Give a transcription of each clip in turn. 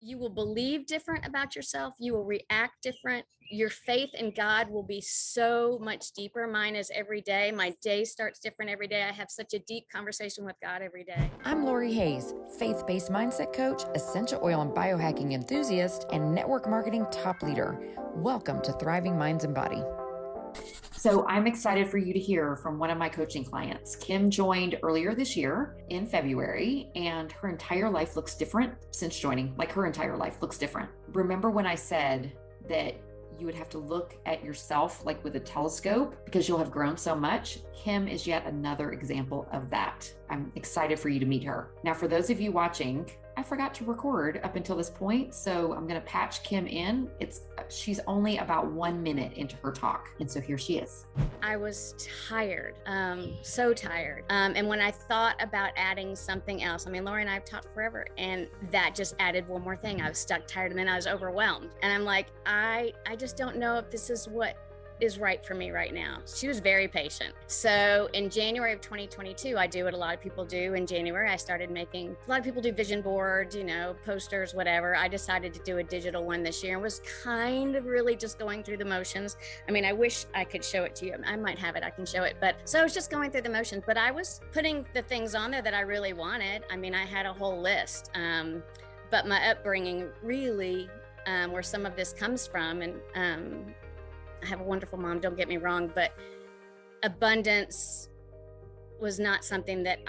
You will believe different about yourself. You will react different. Your faith in God will be so much deeper. Mine is every day. My day starts different every day. I have such a deep conversation with God every day. I'm Lori Hayes, faith-based mindset coach, essential oil and biohacking enthusiast, and network marketing top leader. Welcome to Thriving Minds and Body. So I'm excited for you to hear from one of my coaching clients. Kim joined earlier this year in February, and her entire life looks different since joining. Like, her entire life looks different. Remember when I said that you would have to look at yourself like with a telescope because you'll have grown so much? Kim is yet another example of that. I'm excited for you to meet her. Now, for those of you watching, I forgot to record up until this point, so I'm going to patch Kim in. She's only about 1 minute into her talk, and so here she is. I was tired, so tired. And when I thought about adding something else, I mean, Lori and I have talked forever, and that just added one more thing. I was stuck, tired, and then I was overwhelmed. And I'm like, I just don't know if this is what is right for me right now. She was very patient. So in January of 2022, I do what a lot of people do. In January, I started making, a lot of people do vision boards, posters, whatever. I decided to do a digital one this year and was kind of really just going through the motions. I mean, I wish I could show it to you. I might have it, I can show it. But so I was just going through the motions, but I was putting the things on there that I really wanted. I mean, I had a whole list, but my upbringing really, where some of this comes from, and I have a wonderful mom, don't get me wrong, but abundance was not something that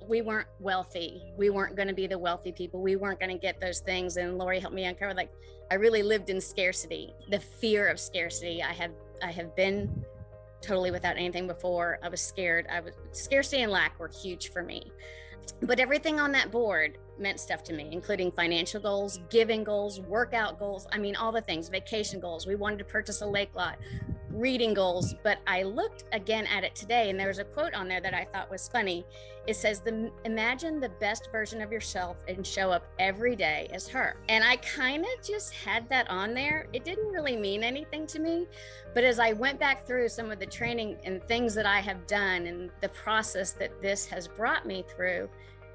we weren't wealthy. We weren't going to be the wealthy people. We weren't going to get those things. And Lori helped me uncover, like, I really lived in scarcity, the fear of scarcity. I have been totally without anything before. I was scared. Scarcity and lack were huge for me. But everything on that board meant stuff to me, including financial goals, giving goals, workout goals. I mean, all the things, vacation goals. We wanted to purchase a lake lot, reading goals. But I looked again at it today, and there was a quote on there that I thought was funny. It says, imagine the best version of yourself and show up every day as her. And I kind of just had that on there. It didn't really mean anything to me. But as I went back through some of the training and things that I have done and the process that this has brought me through,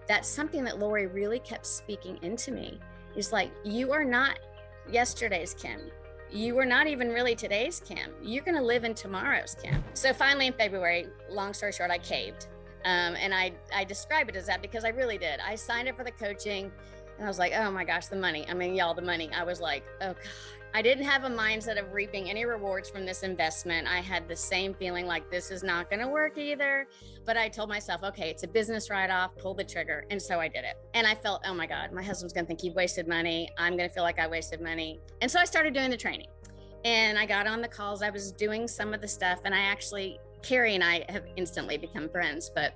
that's something that Lori really kept speaking into me. Is like, you are not yesterday's Kim. You are not even really today's Kim. You're going to live in tomorrow's Kim. So finally in February, long story short, I caved. And I describe it as that because I really did. I signed up for the coaching and I was like, oh my gosh, the money. I mean, y'all, the money. I was like, oh God. I didn't have a mindset of reaping any rewards from this investment. I had the same feeling like this is not going to work either. But I told myself, okay, it's a business write-off, pull the trigger. And so I did it. And I felt, oh my God, my husband's going to think you've wasted money. I'm going to feel like I wasted money. And so I started doing the training. And I got on the calls. I was doing some of the stuff. And Carrie and I have instantly become friends. But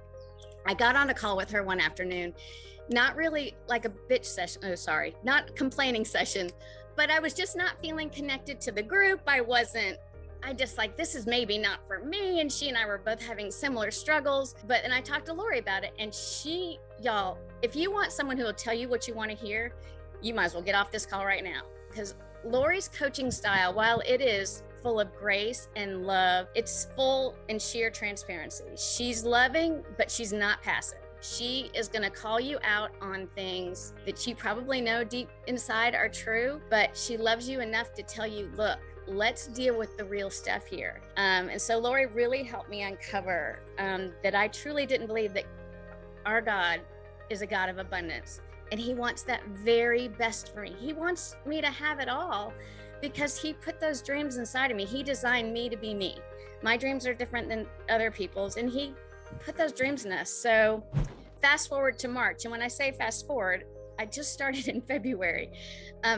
I got on a call with her one afternoon, not really like a bitch session. Oh, sorry, not complaining session. But I was just not feeling connected to the group. I just like, this is maybe not for me. And she and I were both having similar struggles. And I talked to Lori about it. And y'all, if you want someone who will tell you what you want to hear, you might as well get off this call right now. Because Lori's coaching style, while it is full of grace and love, it's full and sheer transparency. She's loving, but she's not passive. She is going to call you out on things that you probably know deep inside are true, but she loves you enough to tell you, look, let's deal with the real stuff here. And so Lori really helped me uncover that I truly didn't believe that our God is a God of abundance. And he wants that very best for me. He wants me to have it all because he put those dreams inside of me. He designed me to be me. My dreams are different than other people's, and he put those dreams in us. So fast forward to March. And when I say fast forward, I just started in February.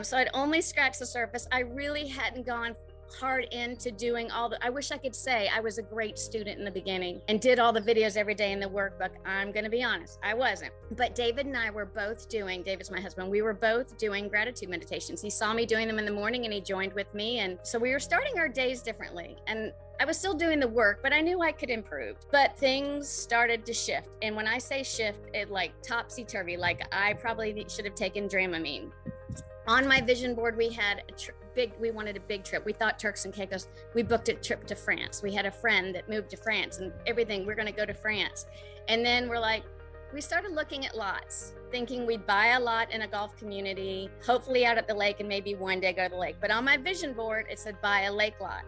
So I'd only scratched the surface. I really hadn't gone hard into doing I wish I could say I was a great student in the beginning and did all the videos every day in the workbook. I'm going to be honest, I wasn't. But David's my husband, we were both doing gratitude meditations. He saw me doing them in the morning and he joined with me. And so we were starting our days differently. And I was still doing the work, but I knew I could improve. But things started to shift. And when I say shift, it like topsy-turvy, like I probably should have taken Dramamine. On my vision board, we had we wanted a big trip. We thought Turks and Caicos. We booked a trip to France. We had a friend that moved to France and everything. We're going to go to France. And then we started looking at lots. thinking we'd buy a lot in a golf community, hopefully out at the lake, and maybe one day go to the lake. But on my vision board, it said buy a lake lot.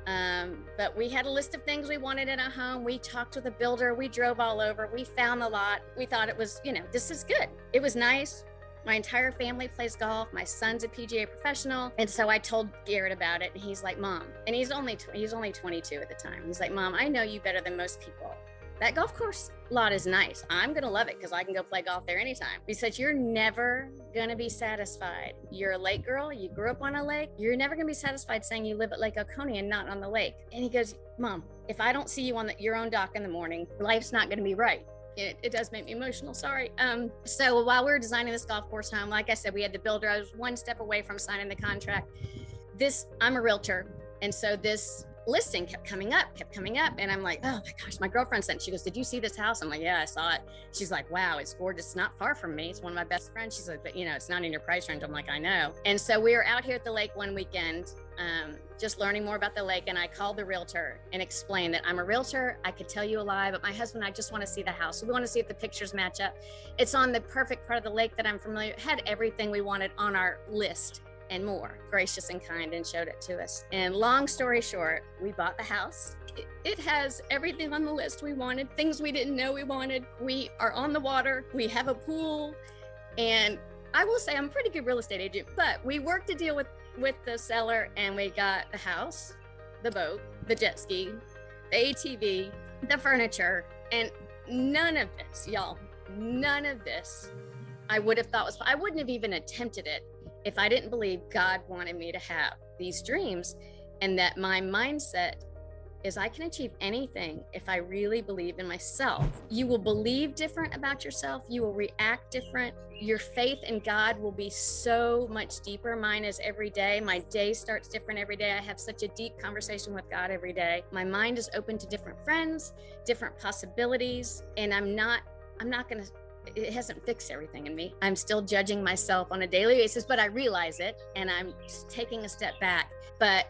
But we had a list of things we wanted in a home. We talked with a builder. We drove all over. We found the lot. We thought it was, this is good. It was nice. My entire family plays golf. My son's a PGA professional. And so I told Garrett about it, and he's like, Mom, and he's only 22 at the time. He's like, Mom, I know you better than most people. That golf course lot is nice. I'm going to love it because I can go play golf there anytime. He said, you're never going to be satisfied. You're a lake girl. You grew up on a lake. You're never going to be satisfied saying you live at Lake Oconee and not on the lake. And he goes, Mom, if I don't see you on your own dock in the morning, life's not going to be right. It does make me emotional. Sorry. So while we were designing this golf course home, like I said, we had the builder. I was one step away from signing the contract. I'm a realtor. And so this listing kept coming up. And I'm like, oh my gosh, my girlfriend sent, she goes, did you see this house? I'm like, yeah, I saw it. She's like, wow, it's gorgeous. It's not far from me. It's one of my best friends. She's like, but it's not in your price range. I'm like, I know. And so we were out here at the lake one weekend, just learning more about the lake. And I called the realtor and explained that I'm a realtor. I could tell you a lie, but my husband, I just want to see the house. So we want to see if the pictures match up. It's on the perfect part of the lake that I'm familiar with. Had everything we wanted on our list and more. Gracious and kind, and showed it to us. And long story short, we bought the house. It has everything on the list we wanted, things we didn't know we wanted. We are on the water. We have a pool. And I will say I'm a pretty good real estate agent, but we worked a deal with the seller, and we got the house, the boat, the jet ski, the ATV, the furniture, and none of this, y'all, I would have thought I wouldn't have even attempted it if I didn't believe God wanted me to have these dreams, and that my mindset is I can achieve anything if I really believe in myself. You will believe different about yourself. You will react different. Your faith in God will be so much deeper. Mine is every day. My day starts different every day. I have such a deep conversation with God every day. My mind is open to different friends, different possibilities, and I'm not going to, it hasn't fixed everything in me. I'm still judging myself on a daily basis, but I realize it, and I'm taking a step back. But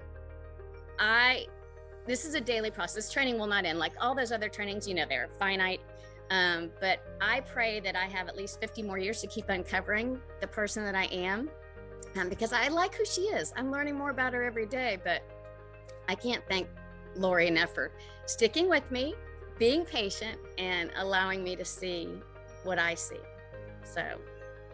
this is a daily process. This training will not end. Like all those other trainings, they're finite. But I pray that I have at least 50 more years to keep uncovering the person that I am, because I like who she is. I'm learning more about her every day, but I can't thank Lori enough for sticking with me, being patient, and allowing me to see what I see. So,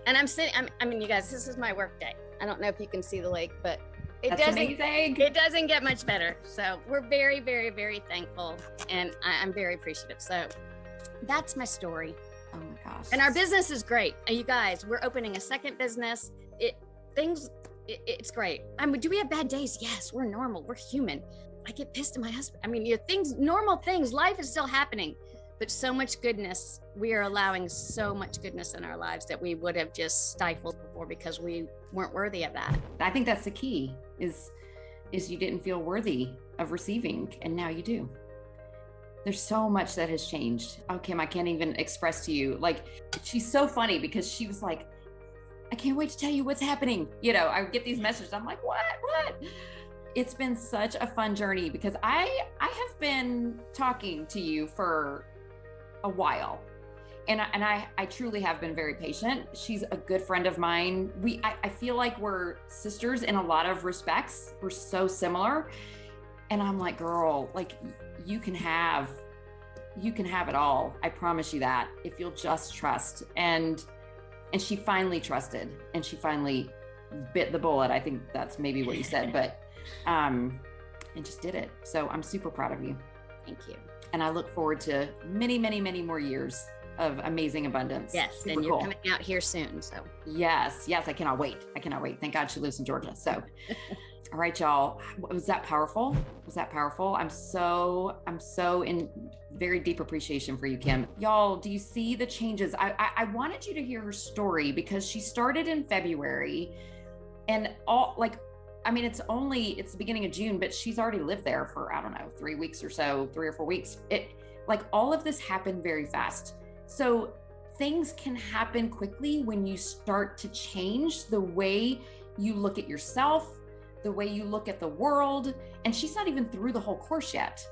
and you guys, this is my work day. I don't know if you can see the lake, but it doesn't get much better. So we're very, very, very thankful, and I'm very appreciative. So that's my story. Oh my gosh. And our business is great. And you guys, we're opening a second business. It's great. Do we have bad days? Yes, we're normal. We're human. I get pissed at my husband. Normal things, life is still happening. But so much goodness, we are allowing so much goodness in our lives that we would have just stifled before because we weren't worthy of that. I think that's the key is you didn't feel worthy of receiving, and now you do. There's so much that has changed. Oh, Kim, I can't even express to you. Like, she's so funny because she was like, I can't wait to tell you what's happening. I get these messages. I'm like, what? It's been such a fun journey because I have been talking to you for a while, and I truly have been very patient. She's a good friend of mine. I feel like we're sisters in a lot of respects. We're so similar, and I'm like, girl, like you can have it all. I promise you that if you'll just trust. And she finally trusted, and she finally bit the bullet. I think that's maybe what you said, but and just did it. So I'm super proud of you. Thank you. And I look forward to many, many, many more years of amazing abundance. Yes. Super and you're cool. coming out here soon. So yes. I cannot wait. Thank God she lives in Georgia. So, all right, y'all. Was that powerful? I'm so in very deep appreciation for you, Kim. Y'all, do you see the changes? I wanted you to hear her story because she started in February, and it's the beginning of June, but she's already lived there for, 3 weeks or so, 3 or 4 weeks. All of this happened very fast. So things can happen quickly when you start to change the way you look at yourself, the way you look at the world. And she's not even through the whole course yet.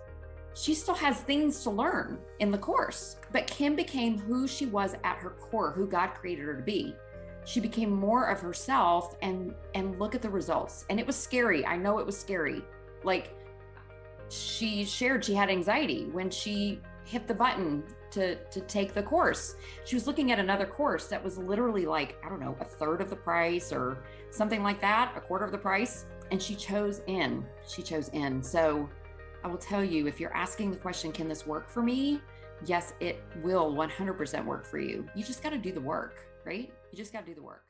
she still has things to learn in the course. But Kim became who she was at her core, who God created her to be. She became more of herself, and look at the results. And it was scary. I know it was scary. Like, she shared she had anxiety when she hit the button to take the course. She was looking at another course that was literally like, I don't know, a third of the price or something like that, a quarter of the price. And she chose in. So I will tell you, if you're asking the question, can this work for me? Yes, it will 100% work for you. You just got to do the work, right? You just got to do the work.